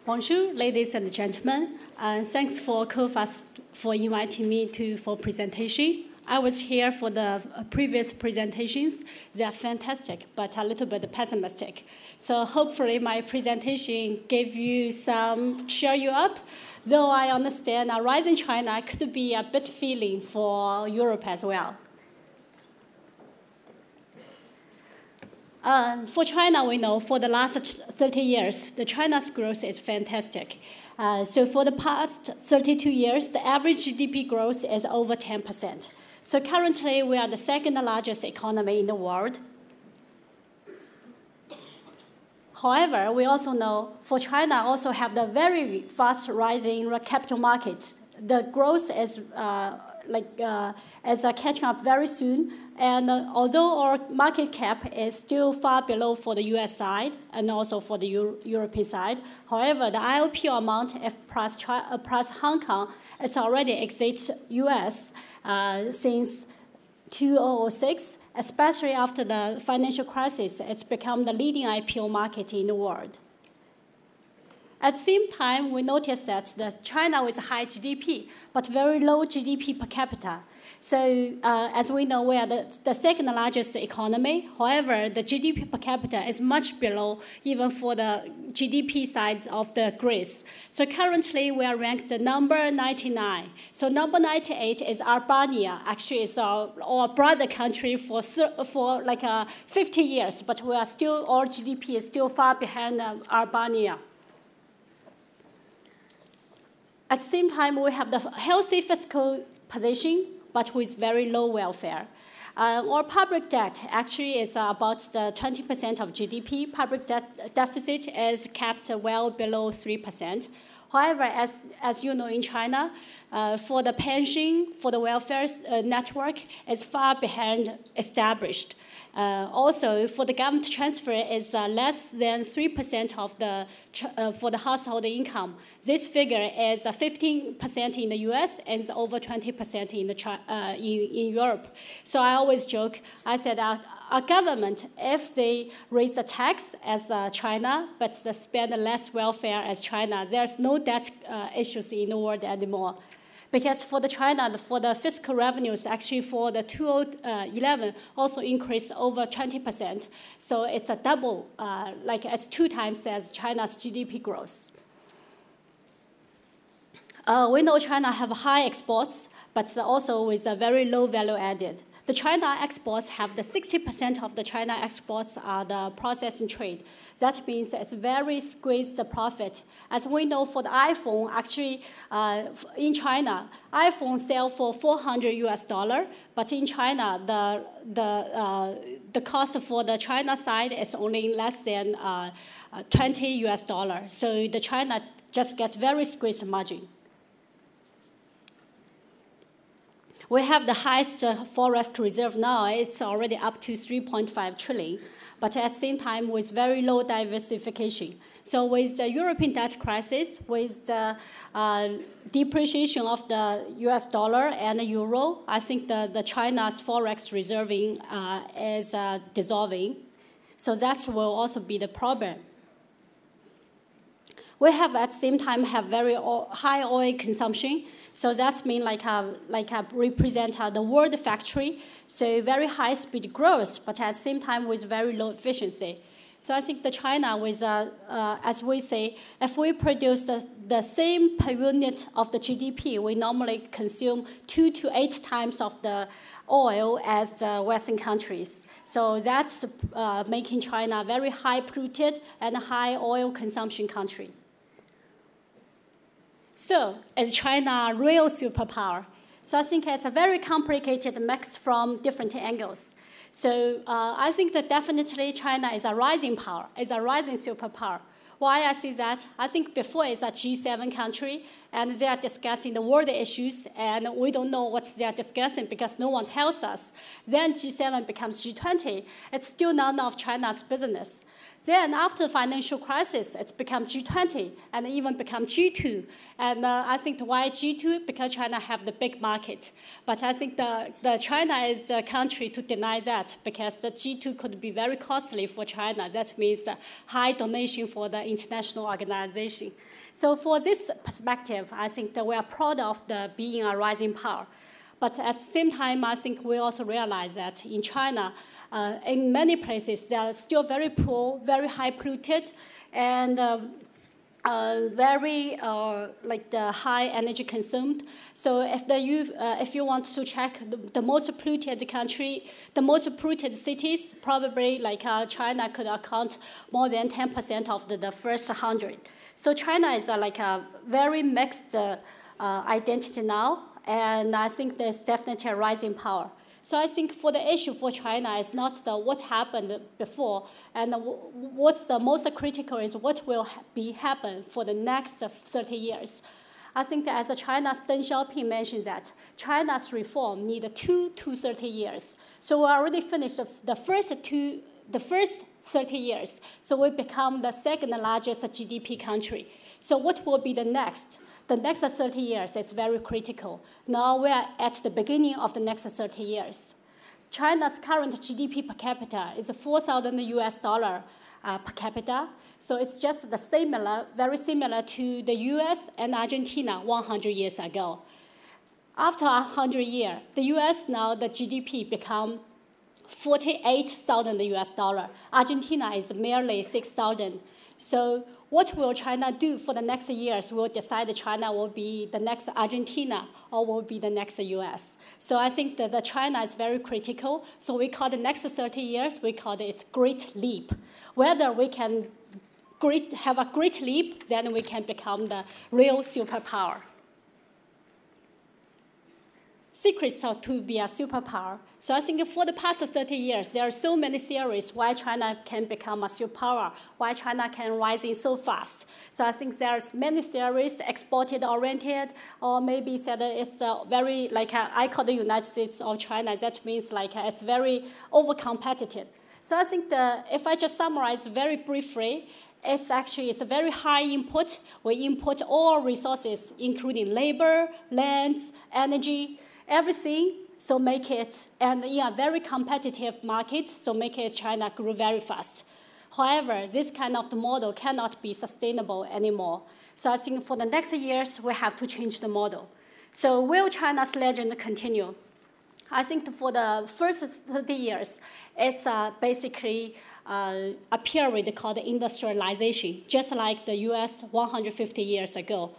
Bonjour, ladies and gentlemen. Thanks for Coface for inviting me for presentation. I was here for the previous presentations. They are fantastic, but a little bit pessimistic. So hopefully my presentation gave you cheer you up. Though I understand a rise in China could be a bit feeling for Europe as well. For China, we know for the last 30 years, China's growth is fantastic. So for the past 32 years, the average GDP growth is over 10%. So currently, we are the second largest economy in the world. However, we also know for China also have the very fast rising capital markets. The growth is catching up very soon. And although our market cap is still far below for the US side and also for the European side, however, the IPO amount if plus Hong Kong, it's already exceeds US since 2006, especially after the financial crisis. It's become the leading IPO market in the world. At the same time, we noticed that China with high GDP, but very low GDP per capita. So as we know, we are the second largest economy. However, the GDP per capita is much below even for the GDP side of the Greece. So currently, we are ranked number 99. So number 98 is Albania. Actually, it's our brother country for 50 years, but we are still, our GDP is still far behind Albania. At the same time, we have the healthy fiscal position, but with very low welfare. Our public debt actually is about 20% of GDP. Public debt deficit is kept well below 3%. However, as you know, in China, for the pension, for the welfare network, is far behind established. Also, for the government transfer is less than 3% of for the household income. This figure is 15% in the US and is over 20% in Europe. So I always joke, I said our government, if they raise the tax as China, but they spend less welfare as China, there's no debt issues in the world anymore. Because for the China, for the fiscal revenues, actually for the 2011 also increased over 20%. So it's a double, it's 2 times as China's GDP growth. We know China have high exports, but also with a very low value added. The China exports have the 60% of the China exports are the processing trade. That means it's very squeezed profit. As we know for the iPhone, actually in China, iPhone sell for $400 US, but in China, the cost for the China side is only less than $20 US. So the China just get very squeezed margin. We have the highest forex reserve now. It's already up to 3.5 trillion, but at the same time with very low diversification. So with the European debt crisis, with the depreciation of the US dollar and the euro, I think the China's forex reserving is dissolving. So that will also be the problem. We have at the same time have very high oil consumption. So that means represent the world factory, so very high speed growth, but at the same time with very low efficiency. So I think the China with, as we say, if we produce the same per unit of the GDP, we normally consume 2 to 8 times of the oil as the Western countries. So that's making China a very high polluted and high oil consumption country. So is China a real superpower? So I think it's a very complicated mix from different angles. So I think that definitely China is a rising power, is a rising superpower. Why I say that? I think before it's a G7 country, and they are discussing the world issues, and we don't know what they are discussing because no one tells us. Then G7 becomes G20. It's still none of China's business. Then after the financial crisis, it's become G20 and even become G2. And I think why G2? Because China have the big market. But I think the China is the country to deny that because the G2 could be very costly for China. That means high donation for the international organization. So for this perspective, I think that we are proud of being a rising power. But at the same time, I think we also realize that in China, in many places, they are still very poor, very high polluted, and very like the high energy consumed. So if you want to check the most polluted country, the most polluted cities, probably like China could account more than 10% of the first 100. So China is like a very mixed identity now. And I think there's definitely a rising power. So I think for the issue for China is not what happened before, and what's the most critical is what will happen for the next 30 years. I think that as China's Deng Xiaoping mentioned that China's reform need 2 to 30 years. So we already finished the first 30 years. So we become the second largest GDP country. So what will be the next? The next 30 years is very critical. Now we are at the beginning of the next 30 years. China's current GDP per capita is $4,000 per capita. So it's just very similar to the US and Argentina 100 years ago. After 100 years, the US now, the GDP become $48,000. Argentina is merely 6,000. So what will China do for the next years? We'll decide China will be the next Argentina or will be the next US. So I think that the China is very critical. So we call the next 30 years, we call it great leap. Whether we can have a great leap, then we can become the real superpower. Secrets to be a superpower. So I think for the past 30 years, there are so many theories why China can become a superpower, why China can rise in so fast. So I think there's many theories, exported-oriented, or maybe said it's very, like I call the United States of China. That means like it's very over-competitive. So I think if I just summarize very briefly, it's a very high input. We import all resources, including labor, lands, energy, everything, so make it, and in a very competitive market, so make it China grow very fast. However, this kind of model cannot be sustainable anymore. So I think for the next years, we have to change the model. So will China's legend continue? I think for the first 30 years, it's basically a period called industrialization, just like the US 150 years ago.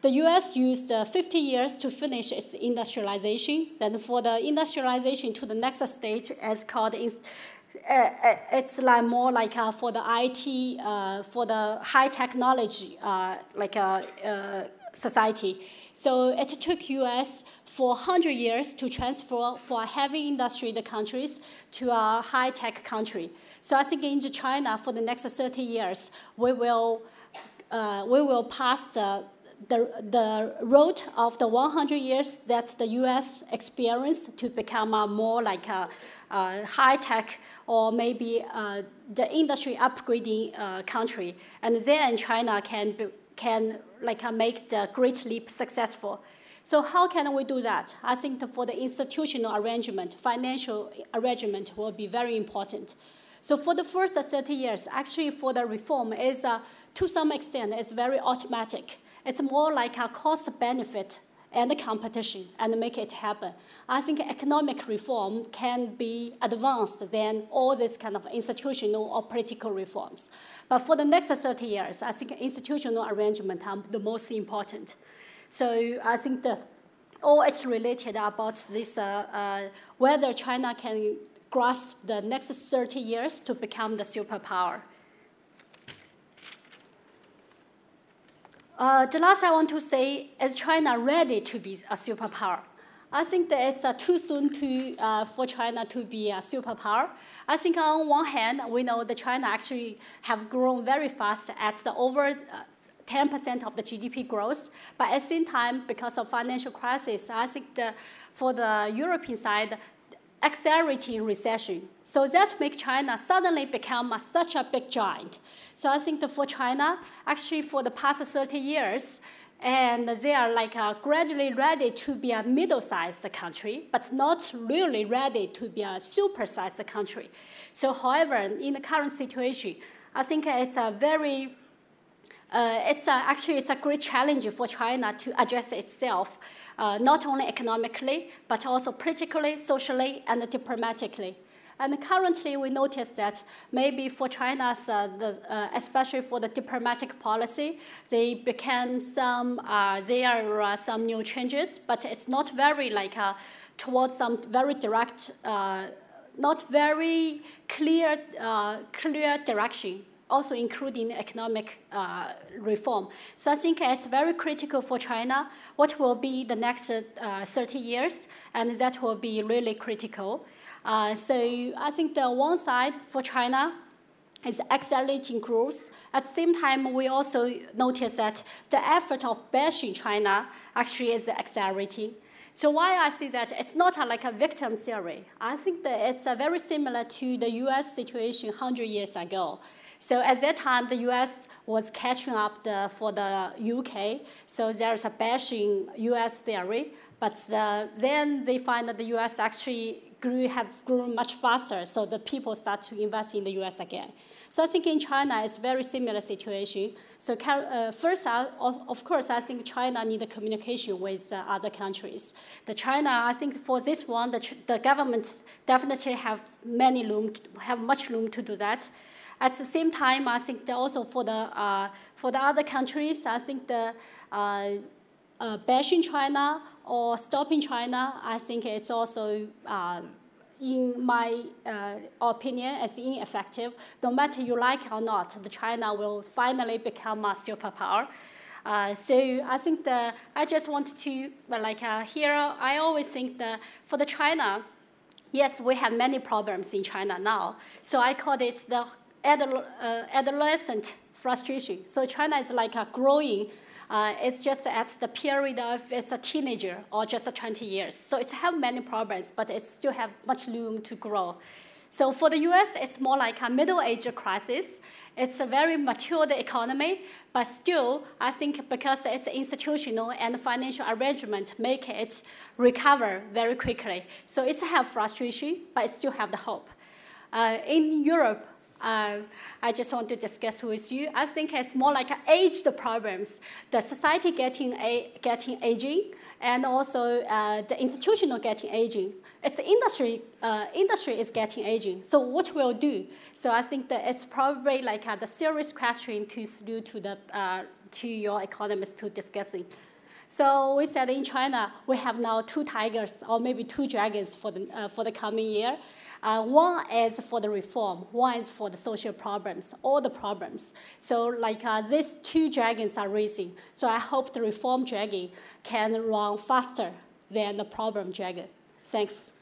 The US used 50 years to finish its industrialization. Then for the industrialization to the next stage, it's called, it's like more like for the IT, for the high technology, society. So it took US for 100 years to transfer for heavy industry countries to a high-tech country. So I think in China, for the next 30 years, we will pass the road of the 100 years that the US experienced to become a more like a high-tech or maybe the industry upgrading country. And then China can make the great leap successful. So how can we do that? I think for the institutional arrangement, financial arrangement will be very important. So for the first 30 years, actually for the reform is, to some extent, it's very automatic. It's more like a cost-benefit and a competition and make it happen. I think economic reform can be advanced than all this kind of institutional or political reforms. But for the next 30 years, I think institutional arrangement are the most important. So I think all it's related about this, whether China can grasp the next 30 years to become the superpower. The last I want to say, is China ready to be a superpower? I think that it's too soon for China to be a superpower. I think on one hand, we know that China actually have grown very fast at over 10% of the GDP growth. But at the same time, because of financial crisis, I think for the European side, accelerating recession. So that makes China suddenly become such a big giant. So I think that for China, actually for the past 30 years, and they are like gradually ready to be a middle-sized country, but not really ready to be a super-sized country. So however, in the current situation, I think it's a very, actually it's a great challenge for China to address itself, not only economically, but also politically, socially, and diplomatically. And currently, we notice that maybe for China's, especially for the diplomatic policy, there are some new changes, but it's not very like towards some very direct, not very clear direction, also including economic reform. So I think it's very critical for China what will be the next 30 years, and that will be really critical. So I think the one side for China is accelerating growth. At the same time, we also notice that the effort of bashing China actually is accelerating. So why I see that it's not like a victim theory. I think that it's very similar to the US situation 100 years ago. So at that time, the US was catching up for the UK. So there's a bashing US theory. But then they find that the US actually have grown much faster, so the people start to invest in the US again. So I think in China, it's a very similar situation. So first, of course, I think China needs communication with other countries. The China, I think for this one, the government definitely have much room to do that. At the same time, I think also for the other countries, I think the bashing China or stopping China, I think it's also, in my opinion, it's ineffective. No matter you like or not, the China will finally become a superpower. So I think I just want to, here, I always think that for the China, yes, we have many problems in China now. So I call it the adolescent frustration. So China is like a growing, it's just at the period of it's a teenager or just 20 years. So it has many problems, but it still has much room to grow. So for the US, it's more like a middle-age crisis. It's a very matured economy, but still, I think because it's institutional and financial arrangement make it recover very quickly. So it has frustration, but it still has the hope. In Europe, I just want to discuss with you. I think it's more like aged problems. The society getting aging, and also the institutional getting aging. It's industry is getting aging. So what we'll do? So I think that it's probably like the serious question to your economists to discussing. So we said in China we have now 2 tigers or maybe 2 dragons for the coming year. One is for the reform, one is for the social problems, all the problems. So these 2 dragons are racing. So I hope the reform dragon can run faster than the problem dragon. Thanks.